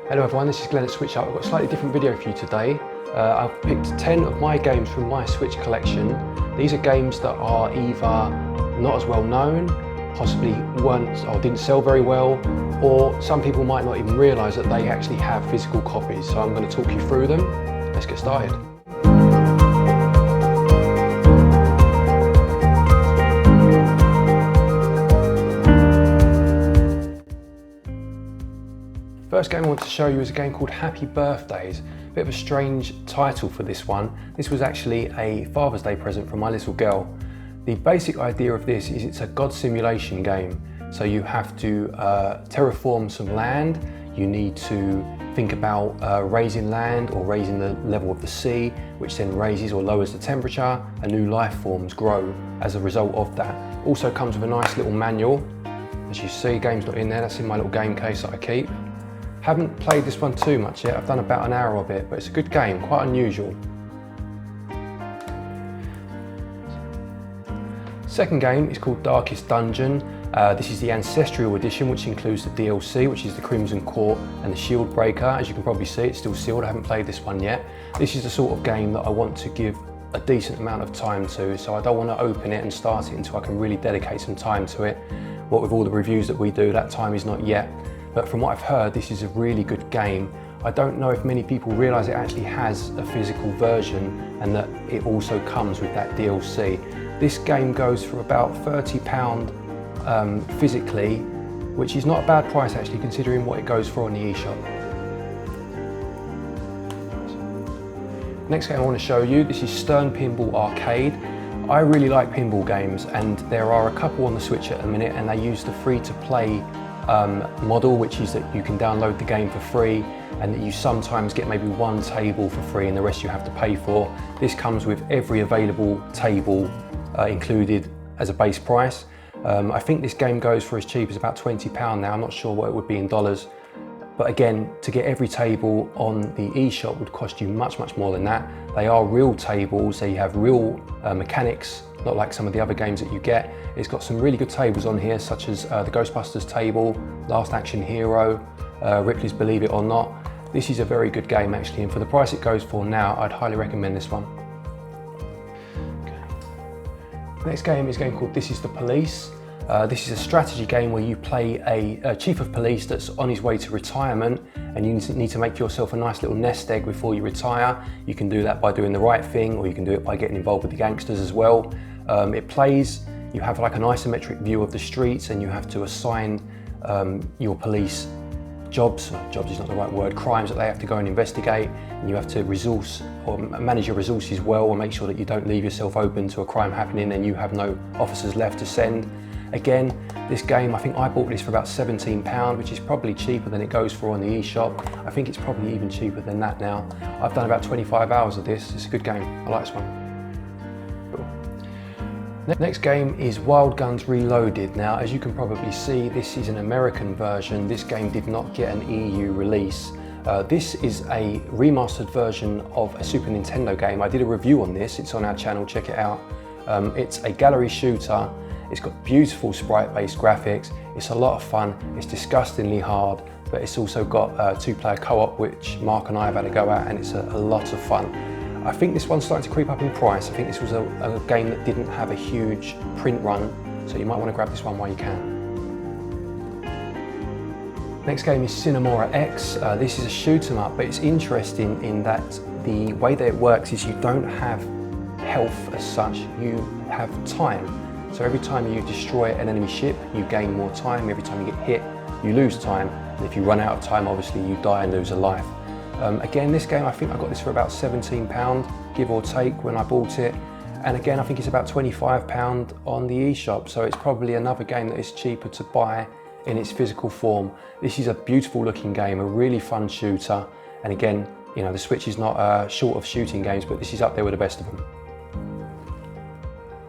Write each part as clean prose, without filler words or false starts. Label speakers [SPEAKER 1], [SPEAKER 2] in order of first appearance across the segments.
[SPEAKER 1] Hello everyone, this is Glen at Switchup. I've got a slightly different video for you today. I've picked 10 of my games from my Switch collection. These are games that are either not as well known, possibly weren't or didn't sell very well, or some people might not even realise that they actually have physical copies. So I'm going to talk you through them. Let's get started. First game I want to show you is a game called Happy Birthdays. A bit of a strange title for this one. This was actually a Father's Day present from my little girl. The basic idea of this is it's a God simulation game. So you have to terraform some land. You need to think about raising land or raising the level of the sea, which then raises or lowers the temperature, and new life forms grow as a result of that. Also comes with a nice little manual. As you see, game's not in there, that's in my little game case that I keep. Haven't played this one too much yet, I've done about an hour of it, but it's a good game, quite unusual. Second game is called Darkest Dungeon. This is the Ancestral Edition, which includes the DLC, which is the Crimson Court and the Shield Breaker. As you can probably see, it's still sealed, I haven't played this one yet. This is the sort of game that I want to give a decent amount of time to, so I don't want to open it and start it until I can really dedicate some time to it. What with all the reviews that we do, that time is not yet. But from what I've heard, this is a really good game. I don't know if many people realise it actually has a physical version and that it also comes with that DLC. This game goes for about £30 physically, which is not a bad price actually considering what it goes for on the eShop. Next game I want to show you, this is Stern Pinball Arcade. I really like pinball games, and there are a couple on the Switch at the minute, and they use the free-to-play model, which is that you can download the game for free and that you sometimes get maybe one table for free and the rest you have to pay for. This comes with every available table included as a base price. I think this game goes for as cheap as about £20 now, I'm not sure what it would be in dollars. But again, to get every table on the eShop would cost you much more than that. They are real tables, so you have real mechanics, not like some of the other games that you get. It's got some really good tables on here, such as the Ghostbusters table, Last Action Hero, Ripley's Believe It or Not. This is a very good game actually, and for the price it goes for now, I'd highly recommend this one. Okay. Next game is a game called This Is the Police. This is a strategy game where you play a chief of police that's on his way to retirement, and you need to make yourself a nice little nest egg before you retire. You can do that by doing the right thing, or you can do it by getting involved with the gangsters as well. You have like an isometric view of the streets, and you have to assign your police jobs is not the right word, crimes that they have to go and investigate, and you have to resource or manage your resources well and make sure that you don't leave yourself open to a crime happening and you have no officers left to send. Again, this game, I think I bought this for about £17, which is probably cheaper than it goes for on the eShop. I think it's probably even cheaper than that now. I've done about 25 hours of this. It's a good game. I like this one. Cool. Next game is Wild Guns Reloaded. Now, as you can probably see, this is an American version. This game did not get an EU release. This is a remastered version of a Super Nintendo game. I did a review on this. It's on our channel. Check it out. It's a gallery shooter. It's got beautiful sprite-based graphics, it's a lot of fun, it's disgustingly hard, but it's also got two-player co-op, which Mark and I have had a go at, and it's a lot of fun. I think this one's starting to creep up in price. I think this was a game that didn't have a huge print run, so you might want to grab this one while you can. Next game is Cinemora X. This is a shoot 'em up, but it's interesting in that the way that it works is you don't have health as such, you have time. So every time you destroy an enemy ship, you gain more time. Every time you get hit, you lose time. And if you run out of time, obviously you die and lose a life. Again, this game, I think I got this for about £17, give or take, when I bought it. And again, I think it's about £25 on the eShop. So it's probably another game that is cheaper to buy in its physical form. This is a beautiful looking game, a really fun shooter. And again, you know, the Switch is not short of shooting games, but this is up there with the best of them.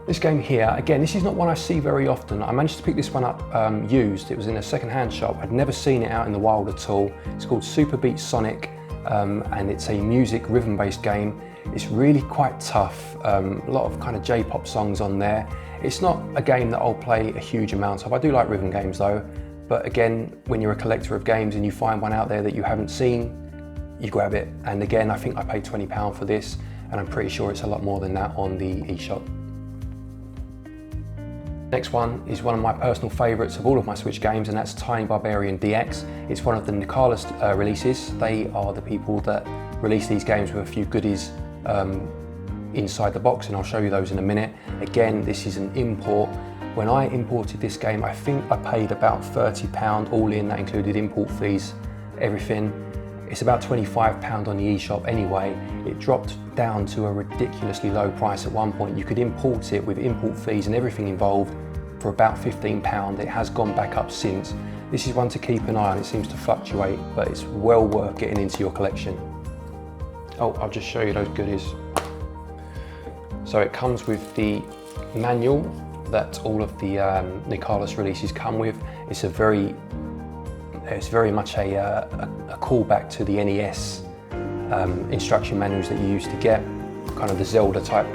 [SPEAKER 1] This game here, again, this is not one I see very often. I managed to pick this one up used. It was in a second-hand shop. I'd never seen it out in the wild at all. It's called Super Beat Sonic, and it's a music rhythm-based game. It's really quite tough. A lot of kind of J-pop songs on there. It's not a game that I'll play a huge amount of. I do like rhythm games though. But again, when you're a collector of games and you find one out there that you haven't seen, you grab it. And again, I think I paid £20 for this, and I'm pretty sure it's a lot more than that on the eShop. Next one is one of my personal favourites of all of my Switch games, and that's Barbarian Vx. It's one of the Nicalis releases. They are the people that release these games with a few goodies inside the box, and I'll show you those in a minute. Again, this is an import. When I imported this game, I think I paid about £30 all in. That included import fees, everything. It's about £25 on the eShop anyway. It dropped down to a ridiculously low price at one point. You could import it with import fees and everything involved for about £15. It has gone back up since. This is one to keep an eye on. It seems to fluctuate, but it's well worth getting into your collection. Oh, I'll just show you those goodies. So it comes with the manual that all of the Nicalis releases come with. It's very much a callback to the NES instruction manuals that you used to get, kind of the Zelda type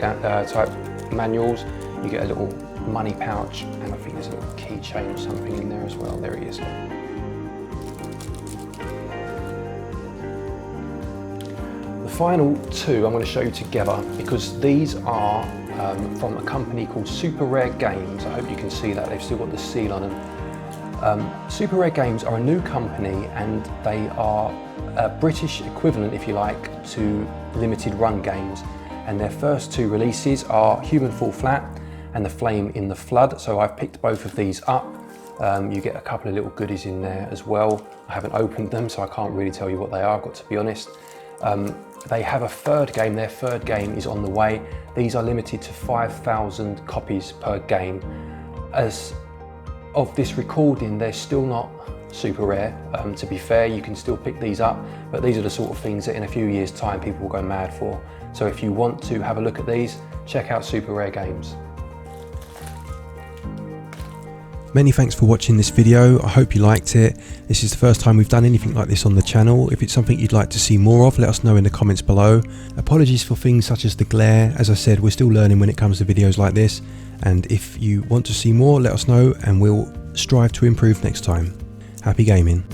[SPEAKER 1] manuals. You get a little money pouch, and I think there's a little keychain or something in there as well. There it is. The final two I'm going to show you together, because these are from a company called Super Rare Games. I hope you can see that, they've still got the seal on them. Super Rare Games are a new company, and they are a British equivalent, if you like, to limited run games. And their first two releases are Human Fall Flat and The Flame in the Flood. So I've picked both of these up. You get a couple of little goodies in there as well. I haven't opened them, so I can't really tell you what they are, I've got to be honest. They have a third game. Their third game is on the way. These are limited to 5,000 copies per game. As of this recording, they're still not super rare. To be fair, you can still pick these up, but these are the sort of things that in a few years' time people will go mad for. So if you want to have a look at these, check out Super Rare Games.
[SPEAKER 2] Many thanks for watching this video. I hope you liked it. This is the first time we've done anything like this on the channel. If it's something you'd like to see more of, let us know in the comments below. Apologies for things such as the glare. As I said, we're still learning when it comes to videos like this. And if you want to see more, let us know and we'll strive to improve next time. Happy gaming.